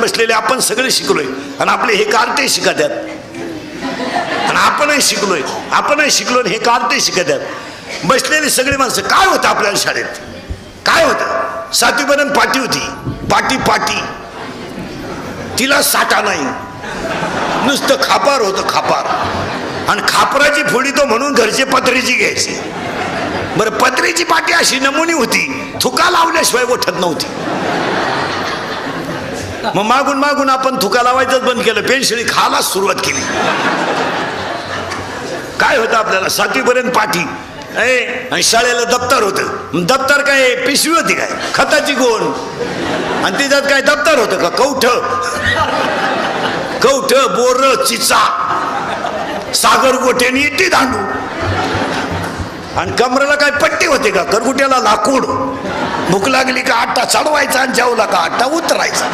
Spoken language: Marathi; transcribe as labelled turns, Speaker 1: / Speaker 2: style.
Speaker 1: बसलेले आपण सगळे शिकलोय आणि आपले हे कार्टे शिकत आहेत आणि आपणही शिकलो आणि हे कार्टे शिकत आहेत बसलेली सगळी माणसं. काय होतं आपल्याला शाळेत? काय होतं? 7वी पर्यंत पाटी होती. पाटी तिला साठा नाही, नुसतं खापार होतं, खापार. आणि खापराची फोडी तो म्हणून घरचे पत्रीची घ्यायची. बरं, पत्रीची पाटी अशी नमुनी होती, थुका लावल्याशिवाय उठत नव्हती. मग मागून आपण थुका लावायचंच बंद केलं, पेन्शिली खायलाच सुरुवात केली. काय होतं आपल्याला? 7वी पर्यंत पाटी आणि शाळेला दप्तर होतं. दप्तर काय पिशवी होती काय खताची गोण? आणि त्याच्यात काय दप्तर होतं का? कवठ बोर चिचा सागर गोठ्याने इटी दांडू. आणि कमरेला काय पट्टी होते का? करगुट्याला लाकूड. भूक लागली का आट्टा चढवायचा आणि जेवला का आट्टा उतरायचा.